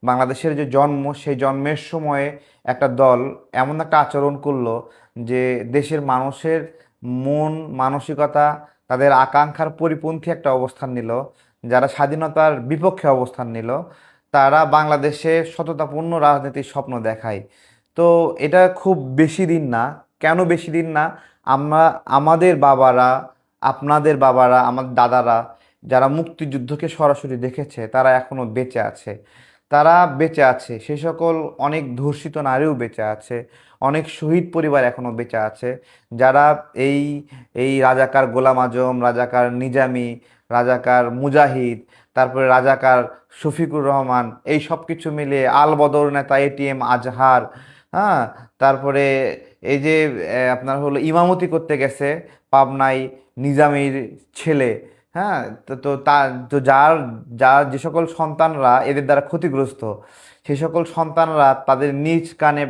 বাংলাদেশের যে জন্ম, সেই জন্মের সময়ে একটা দল এমন একটা আচরণ করলো যে দেশের মানুষের মন মানসিকতা, তাদের আকাঙ্ক্ষার পরিপন্থী একটা অবস্থান নিল। যারা স্বাধীনতার বিপক্ষে অবস্থান নিল, তারা বাংলাদেশে সততাপূর্ণ রাজনীতির স্বপ্ন দেখায়। তো এটা খুব বেশি দিন না। কেন বেশি দিন না? আমরা, আমাদের বাবারা, আপনাদের বাবারা, আমাদের দাদারা যারা মুক্তিযুদ্ধকে সরাসরি দেখেছে, তারা এখনো বেঁচে আছে। তারা বেঁচে আছে, সে সকল অনেক ধর্ষিত নারীও বেঁচে আছে, অনেক শহীদ পরিবার এখনো বেঁচে আছে, যারা এই এই রাজাকার গোলাম আজম, রাজাকার নিজামী, রাজাকার মুজাহিদ, তারপরে রাজাকার শফিকুর রহমান, এই সব কিছু মিলিয়ে আল বদর নেতা এটিএম আজহার, হ্যাঁ, তারপরে এই যে আপনার হলো ইমামতি করতে গেছে পাবনায় নিজামীর ছেলে, হ্যাঁ, তো তার তো যার যার যে সকল সন্তানরা এদের দ্বারা ক্ষতিগ্রস্ত, সেই সকল সন্তানরা তাদের নিজ কানে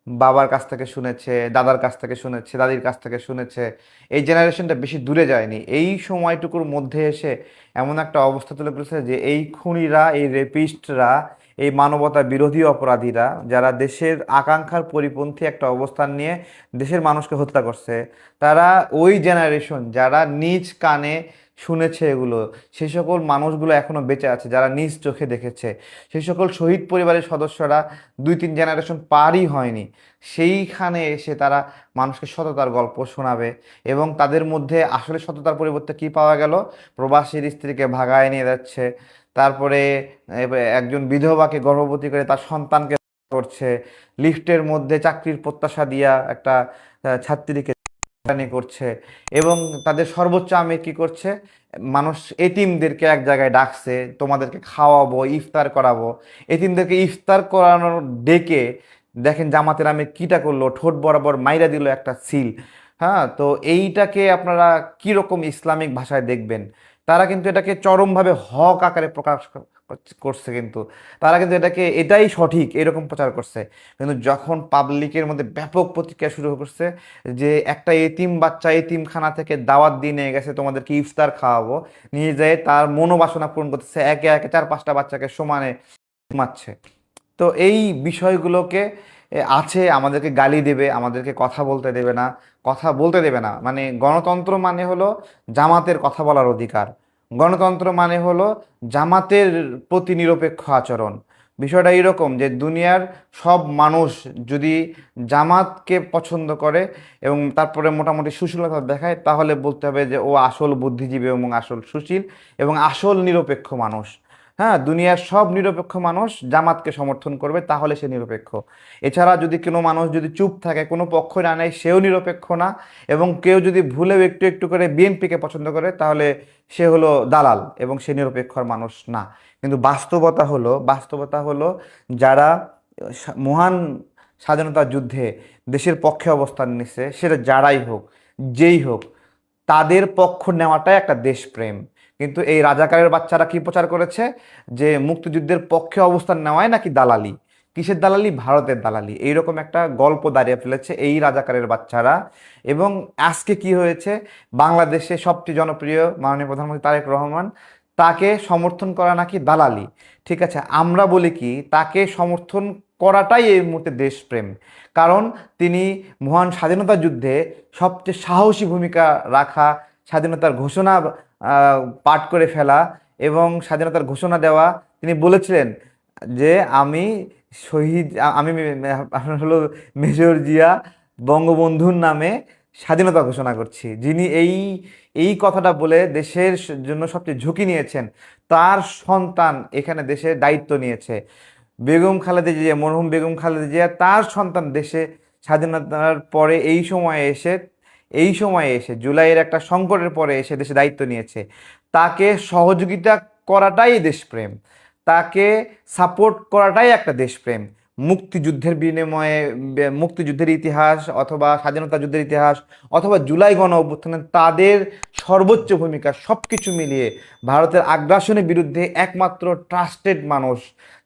বাবার কাছ থেকে শুনেছে, দাদার কাছ থেকে শুনেছে, দাদির কাছ থেকে শুনেছে। এই জেনারেশনটা বেশি দূরে যায়নি, এই সময়টুকুর মধ্যে এসে এমন একটা অবস্থা তুলে করেছে যে এই খুনিরা, এই রেপিস্টরা, এই মানবতা বিরোধী অপরাধীরা যারা দেশের আকাঙ্ক্ষার পরিপন্থী একটা অবস্থান নিয়ে দেশের মানুষকে হত্যা করছে, তারা ওই জেনারেশন যারা নিজ কানে শুনেছে এগুলো, সেই সকল মানুষগুলো এখনো বেঁচে আছে, যারা নিজ চোখে দেখেছে। সেই সকল শহীদ পরিবারের সদস্যরা 2-3 জেনারেশন পারই হয়নি, সেইখানে এসে তারা মানুষকে সততার গল্প শোনাবে। এবং তাদের মধ্যে আসলে সততার পরিবর্তে কি পাওয়া গেল? প্রবাসীর স্ত্রীকে ভাগায় নিয়ে যাচ্ছে, তারপরে একজন বিধবাকে গর্ভবতী করে তার সন্তানকে করছে, লিফটের মধ্যে চাকরির প্রত্যাশা দিয়া একটা ছাত্রীকে করছে, এবং তাদের সর্বোচ্চ আমির কি করছে? মানুষ এতিমদেরকে এক জায়গায় ডাকছে, তোমাদেরকে খাওয়াবো, ইফতার করাবো। এতিমদেরকে ইফতার করানোর ডেকে দেখেন জামাতের আমির কিটা করলো, ঠোঁট বরাবর মাইরা দিল একটা সিল। হ্যাঁ, তো এইটাকে আপনারা কি রকম ইসলামিক ভাষায় দেখবেন? তারা কিন্তু এটাকে চরমভাবে হক আকারে প্রকাশ করছে, কিন্তু তারা কিন্তু এটাকে এটাই সঠিক এরকম প্রচার করছে। কিন্তু যখন পাবলিকের মধ্যে ব্যাপক প্রতিক্রিয়া শুরু করছে যে একটা এতিম বাচ্চা এতিমখানা থেকে দাওয়াত দিয়ে নিয়ে গেছে, তোমাদেরকে ইফতার খাওয়াবো, নিয়ে যায় তার মনোবাসনা পূরণ করতেছে, একে একে 4-5টা বাচ্চাকে সমানে ঘুমাচ্ছে। তো এই বিষয়গুলোকে আছে, আমাদেরকে গালি দেবে, আমাদেরকে কথা বলতে দেবে না। কথা বলতে দেবে না মানে গণতন্ত্র মানে হলো জামাতের কথা বলার অধিকার। গণতন্ত্র মানে হলো জামাতের প্রতি নিরপেক্ষ আচরণ। বিষয়টা এরকম যে দুনিয়ার সব মানুষ যদি জামাতকে পছন্দ করে এবং তারপরে মোটামুটি সুশীলতা দেখায়, তাহলে বলতে হবে যে ও আসল বুদ্ধিজীবী এবং আসল সুশীল এবং আসল নিরপেক্ষ মানুষ। হ্যাঁ, দুনিয়ার সব নিরপেক্ষ মানুষ জামাতকে সমর্থন করবে, তাহলে সে নিরপেক্ষ। এছাড়া যদি কোনো মানুষ যদি চুপ থাকে, কোনো পক্ষ না নেয়, সেও নিরপেক্ষ না। এবং কেউ যদি ভুলেও একটু একটু করে বিএনপিকে পছন্দ করে, তাহলে সে হলো দালাল এবং সে নিরপেক্ষর মানুষ না। কিন্তু বাস্তবতা হলো যারা মহান স্বাধীনতা যুদ্ধে দেশের পক্ষে অবস্থান নিচ্ছে, সেটা যারাই হোক, যেই হোক, তাদের পক্ষ নেওয়াটাই একটা দেশপ্রেম। কিন্তু এই রাজাকারের বাচ্চারা কি প্রচার করেছে? যে মুক্তিযুদ্ধের পক্ষে অবস্থান নেওয়ায় নাকি দালালি। কিসের দালালি? ভারতের দালালি। এইরকম একটা গল্প দাঁড়িয়ে ফেলেছে এই রাজাকারের বাচ্চারা। এবং আজকে কি হয়েছে? বাংলাদেশে সবচেয়ে জনপ্রিয় মাননীয় প্রধানমন্ত্রী তারেক রহমান, তাকে সমর্থন করা নাকি দালালি। ঠিক আছে, আমরা বলি কি, তাকে সমর্থন করাটাই এই মুহূর্তে দেশপ্রেম। কারণ তিনি মহান স্বাধীনতা যুদ্ধে সবচেয়ে সাহসী ভূমিকা রাখা, স্বাধীনতার ঘোষণা পাঠ করে ফেলা এবং স্বাধীনতার ঘোষণা দেওয়া। তিনি বলেছিলেন যে আমি শহীদ, আমি আপনার হলো মেজর জিয়া বঙ্গবন্ধুর নামে স্বাধীনতা ঘোষণা করছি। যিনি এই এই কথাটা বলে দেশের জন্য সবচেয়ে ঝুঁকি নিয়েছেন, তার সন্তান এখানে দেশের দায়িত্ব নিয়েছে। বেগম খালেদা জিয়া, মরহুম বেগম খালেদা জিয়া, তার সন্তান দেশে স্বাধীনতার পরে এই সময়ে এসে জুলাইয়ের একটা সংকটের পরে এসে দেশে দায়িত্ব নিয়েছে। তাকে সহযোগিতা করাটাই দেশপ্রেম, তাকে সাপোর্ট করাটাই একটা দেশপ্রেম। মুক্তিযুদ্ধের বিনিময়ে মুক্তিযুদ্ধের ইতিহাস অথবা স্বাধীনতা যুদ্ধের ইতিহাস অথবা জুলাই গণ অভ্যুত্থানে তাদের সর্বোচ্চ ভূমিকা, সব কিছু মিলিয়ে ভারতের আগ্রাসনের বিরুদ্ধে একমাত্র ট্রাস্টেড মানুষ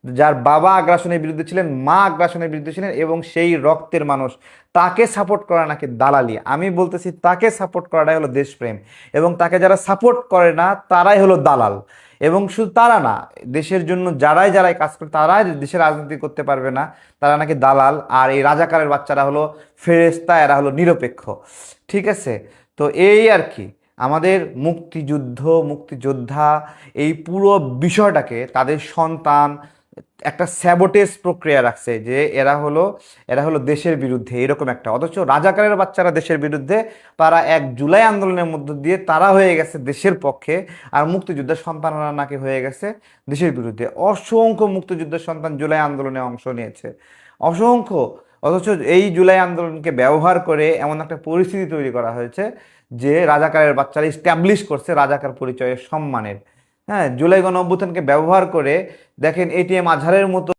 যার বাবা আগ্রাসনের বিরুদ্ধে ছিলেন, মা আগ্রাসনের বিরুদ্ধে ছিলেন, এবং সেই রক্তের মানুষ, তাকে সাপোর্ট করা নাকি দালালি। আমি বলতেছি তাকে সাপোর্ট করাটাই হলো দেশপ্রেম, এবং তাকে যারা সাপোর্ট করে না তারাই হলো দালাল। এবং শুধু তারা না, দেশের জন্য যারাই কাজ করে তারাই দেশের রাজনীতি করতে পারবে না, তারা নাকি দালাল। আর এই রাজাকারের বাচ্চারা হলো ফেরেশতা, এরা হলো নিরপেক্ষ। ঠিক আছে? তো এই আর কি আমাদের মুক্তিযোদ্ধা এই পুরো বিষয়টাকে তাদের সন্তান একটা স্যাবোটেজ প্রক্রিয়া রাখছে, যে এরা হলো দেশের বিরুদ্ধে এরকম একটা, অথচ রাজাকারের বাচ্চারা দেশের বিরুদ্ধে, তারা 1 জুলাই আন্দোলনের মধ্য দিয়ে তারা হয়ে গেছে দেশের পক্ষে, আর মুক্তিযোদ্ধার সন্তানরা নাকি হয়ে গেছে দেশের বিরুদ্ধে। অসংখ্য মুক্তিযোদ্ধার সন্তান জুলাই আন্দোলনে অংশ নিয়েছে, অসংখ্য। অথচ এই জুলাই আন্দোলনকে ব্যবহার করে এমন একটা পরিস্থিতি তৈরি করা হয়েছে যে রাজাকারের বাচ্চারা ইস্টাবলিশ করছে রাজাকার পরিচয়ের সম্মানের। হ্যাঁ, জুলাই গণ অভ্যুত্থানকে ব্যবহার করে দেখেন এটিএম আজহারের মতো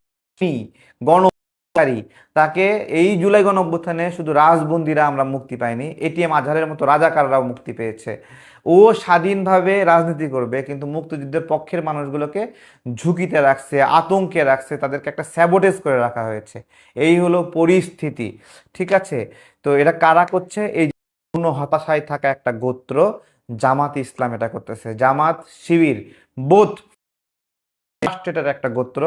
গণকারী, তাকে এই জুলাই গণ অভ্যুত্থানে শুধু রাজবন্দীরা আমরা মুক্তি পাইনি, এটিএম আজহারের মতো রাজাকাররাও মুক্তি পেয়েছে। ও স্বাধীনভাবে রাজনীতি করবে, কিন্তু মুক্তিযুদ্ধের পক্ষের মানুষগুলোকে ঝুঁকিতে রাখছে, আতঙ্কে রাখছে, তাদেরকে একটা স্যাবোটেজ করে রাখা হয়েছে। এই হলো পরিস্থিতি। ঠিক আছে? তো এটা কারা করছে? এই পূর্ণ হতাশায় থাকা একটা গোত্র জামাত ইসলাম এটা করতেছে। জামাত শিবির বোথ স্টেটের একটা গোত্র,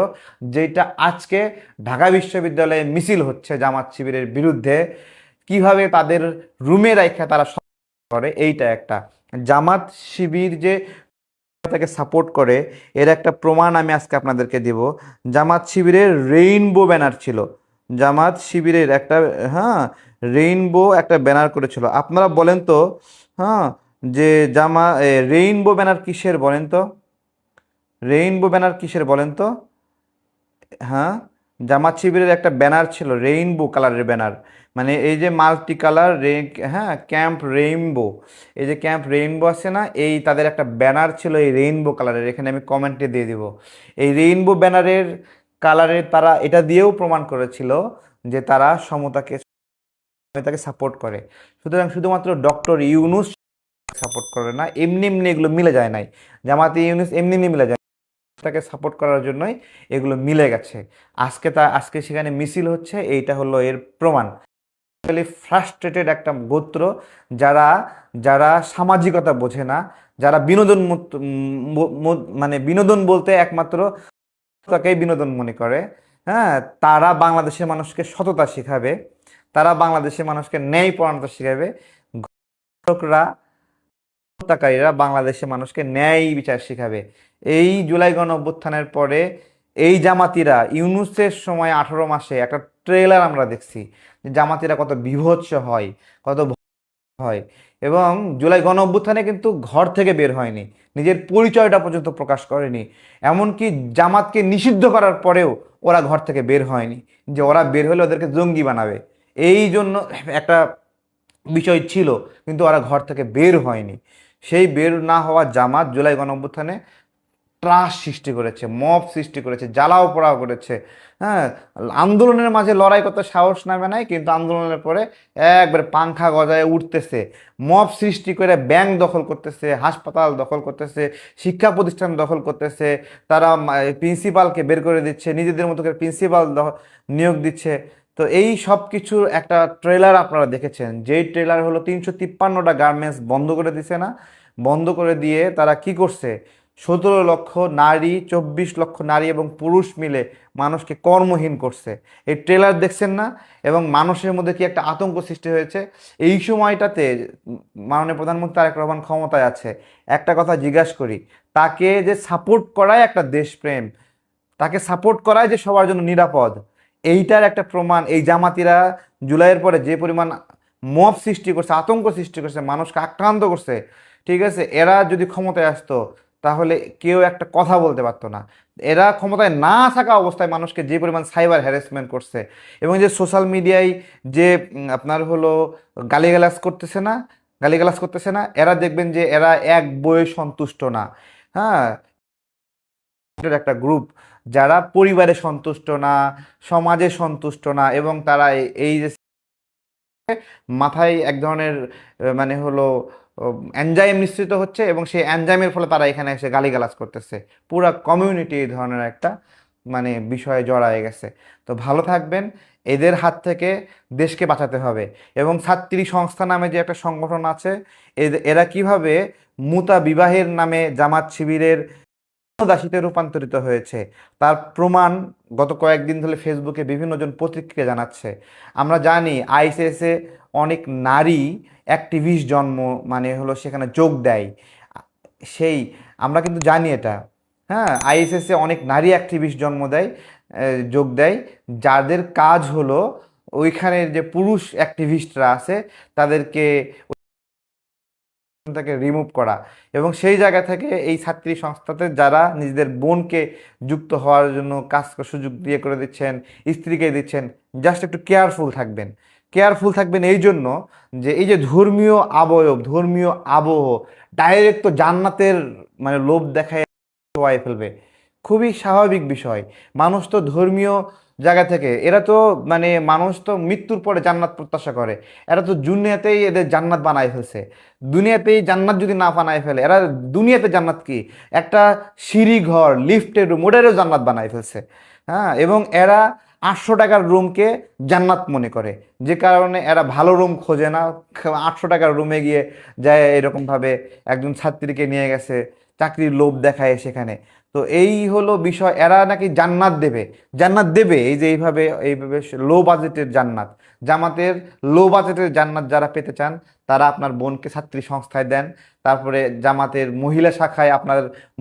যেটা আজকে ঢাকা বিশ্ববিদ্যালয়ে মিছিল হচ্ছে জামাত শিবিরের বিরুদ্ধে। কিভাবে তাদের রুমে রাখা তারা করে, এইটা একটা জামাত শিবির যে তাকে সাপোর্ট করে, এর একটা প্রমাণ আমি আজকে আপনাদেরকে দিব। জামাত শিবিরের রেইনবো ব্যানার ছিল, জামাত শিবিরের একটা, হ্যাঁ, রেইনবো একটা ব্যানার করেছিল। আপনারা বলেন তো, হ্যাঁ, যে রেইনবো ব্যানার কিসের বলেন তো, রেইনবো ব্যানার কিসের বলেন তো? হ্যাঁ, জামাত শিবিরের একটা ব্যানার ছিল রেইনবো কালারের ব্যানার, মানে এই যে মাল্টি কালার হ্যাঁ, ক্যাম্প রেইনবো, এই যে ক্যাম্প রেইনবো আছে না, এই তাদের একটা ব্যানার ছিল এই রেইনবো কালারের। এখানে আমি কমেন্টে দিয়ে দিব, এই রেইনবো ব্যানারের কালারের তারা এটা দিয়েও প্রমাণ করেছিল যে তারা সমতাকে সাপোর্ট করে। সুতরাং শুধুমাত্র ডক্টর ইউনূস সাপোর্ট করে না, এমনি এমনি এগুলো মিলে যায় নাই। জামাতে ইউনূস এমনি এমনি মিলে যায়, তাকে সাপোর্ট করার জন্যই এগুলো মিলে গেছে। আজকে সেখানে মিছিল হচ্ছে, এইটা হলো এর প্রমাণ। ফ্রাস্ট্রেটেড একটা গোত্র, যারা যারা সামাজিকতা বোঝে না, যারা মানে বিনোদন বলতে একমাত্র তাকেই বিনোদন মনে করে। হ্যাঁ, তারা বাংলাদেশের মানুষকে সততা শিখাবে, তারা বাংলাদেশের মানুষকে ন্যায়পরায়ণতা শিখাবে। ঘটকরা, হত্যাকারীরা বাংলাদেশের মানুষকে ন্যায় বিচার শিখাবে। এই জুলাই গণ অভ্যুত্থানের পরে এই জামাতিরা ইউনূসের সময় 18 মাসে একটা ট্রেলার আমরা দেখছি যে জামাতিরা কত বিভৎস হয়, কত হয়। এবং জুলাই গণ অভ্যুত্থানে কিন্তু ঘর থেকে বের হয়নি, নিজের পরিচয়টা পর্যন্ত প্রকাশ করেনি। এমনকি জামাতকে নিষিদ্ধ করার পরেও ওরা ঘর থেকে বের হয়নি, যে ওরা বের হলে ওদেরকে জঙ্গি বানাবে, এই জন্য একটা বিষয় ছিল, কিন্তু ওরা ঘর থেকে বের হয়নি। সেই বের না হওয়া জামাত জুলাই গণঅভ্যুত্থানে ত্রাস সৃষ্টি করেছে, মব সৃষ্টি করেছে, জ্বালাও পোড়াও করেছে। হ্যাঁ, আন্দোলনের মাঝে লড়াই করতে সাহস নামে নাই, কিন্তু আন্দোলনের পরে একবারে পাংখা গজায় উঠতেছে, মব সৃষ্টি করে ব্যাংক দখল করতেছে, হাসপাতাল দখল করতেছে, শিক্ষা প্রতিষ্ঠান দখল করতেছে, তারা প্রিন্সিপালকে বের করে দিচ্ছে, নিজেদের মতো করে প্রিন্সিপাল নিয়োগ দিচ্ছে। তো এই সব কিছুর একটা ট্রেলার আপনারা দেখেছেন, যেই ট্রেলার হলো 353টা গার্মেন্টস বন্ধ করে দিছে না, বন্ধ করে দিয়ে তারা কি করছে, 17 লক্ষ নারী, 24 লক্ষ নারী এবং পুরুষ মিলে মানুষকে কর্মহীন করছে। এই ট্রেলার দেখছেন না? এবং মানুষের মধ্যে কি একটা আতঙ্ক সৃষ্টি হয়েছে। এই সময়টাতে মাননীয় প্রধানমন্ত্রী তারেক রহমান ক্ষমতায় আছে, একটা কথা জিজ্ঞাসা করি, তাকে যে সাপোর্ট করায় একটা দেশপ্রেম, তাকে সাপোর্ট করায় যে সবার জন্য নিরাপদ, এইটার একটা প্রমাণ এই জামাতিরা জুলাইয়ের পরে যে পরিমাণ মব সৃষ্টি করছে, আতঙ্ক সৃষ্টি করছে, মানুষকে আক্রান্ত করছে। ঠিক আছে, এরা যদি ক্ষমতায় আসতো তাহলে কেউ একটা কথা বলতে পারতো না। এরা ক্ষমতায় না থাকা অবস্থায় মানুষকে যে পরিমাণ সাইবার হ্যারাসমেন্ট করছে, এবং যে সোশ্যাল মিডিয়ায় যে আপনার হলো গালিগালাজ করতেছে না, এরা দেখবেন যে এরা এক বইয়ে সন্তুষ্ট না। হ্যাঁ, একটা গ্রুপ যারা পরিবারে সন্তুষ্ট না, সমাজে সন্তুষ্ট না, এবং তারা এই যে মাথায় এক ধরনের মানে হলো এনজাইম নিঃসৃত হচ্ছে, এবং সেই এনজাইমের ফলে তারা এখানে এসে গালিগালাজ করতেছে। পুরা কমিউনিটি এই ধরনের একটা মানে বিষয়ে জড়ায় গেছে। তো ভালো থাকবেন, এদের হাত থেকে দেশকে বাঁচাতে হবে। এবং ছাত্রী সংস্থা নামে যে একটা সংগঠন আছে, এরা কিভাবে মুতা বিবাহের নামে জামাত শিবিরের দাসীতে রূপান্তরিত হয়েছে তার প্রমাণ গত কয়েকদিন ধরে ফেসবুকে বিভিন্ন জন প্রতিক্রিয়া জানাচ্ছে। আমরা জানি আইসিএসে অনেক নারী অ্যাক্টিভিস্ট জন্ম মানে হলো সেখানে যোগ দেয়। সেই আমরা কিন্তু জানি এটা, হ্যাঁ, আইএসএসে অনেক নারী অ্যাক্টিভিস্ট জন্ম দেয়, যোগ দেয়, যাদের কাজ হলো ওইখানের যে পুরুষ অ্যাক্টিভিস্টরা আছে তাদেরকে থেকে রিমুভ করা। এবং সেই জায়গা থেকে এই ছাত্রী সংস্থাতে যারা নিজেদের বোনকে যুক্ত হওয়ার জন্য কাজ সুযোগ দিয়ে করে দিচ্ছেন, স্ত্রীকে দিচ্ছেন, জাস্ট একটু কেয়ারফুল থাকবেন। কেয়ারফুল থাকবেন এই জন্য যে এই যে ধর্মীয় আবয়ব, ধর্মীয় আবহ ডাইরেক্ট তো জান্নাতের মানে লোভ দেখায় হয়ে ফেলবে, খুবই স্বাভাবিক বিষয়। মানুষ তো ধর্মীয় জায়গা থেকে, এরা তো মানে মানুষ তো মৃত্যুর পরে জান্নাত প্রত্যাশা করে, এরা তো দুনিয়াতেই এদের জান্নাত বানায় ফেলছে। দুনিয়াতেই জান্নাত যদি না বানায় ফেলে এরা, দুনিয়াতে জান্নাত কি, একটা সিঁড়ি ঘর, লিফটের রুম, ওটারও জান্নাত বানায় ফেলছে। হ্যাঁ, এবং এরা 800 টাকার রুমকে জান্নাত মনে করে, যে কারণে এরা ভালো রুম খোঁজে না, 800 টাকার রুমে গিয়ে যায় এরকমভাবে একজন ছাত্রীকে নিয়ে গেছে, চাকরির লোভ দেখায় সেখানে। তো এই হলো বিষয়, এরা নাকি জান্নাত দেবে, জান্নাত দেবে, এই যে এইভাবে এইভাবে লো বাজেটের জান্নাত। জামাতের লো বাজেটের জান্নাত যারা পেতে চান তারা আপনার বোনকে ছাত্রী সংস্থায় দেন, তারপরে জামাতের মহিলা শাখায় আপনার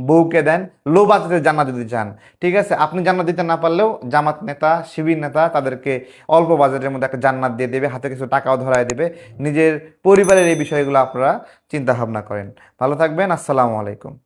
বউকে দেন, লো বাজেটের জান্নাত যদি চান। ঠিক আছে, আপনি জান্নাত দিতে না পারলেও জামাত নেতা, শিবির নেতা তাদেরকে অল্প বাজেটের মধ্যে একটা জান্নাত দিয়ে দেবে, হাতে কিছু টাকাও ধরায় দেবে। নিজের পরিবারের এই বিষয়গুলো আপনারা চিন্তা ভাবনা করেন। ভালো থাকবেন, আসসালামু আলাইকুম।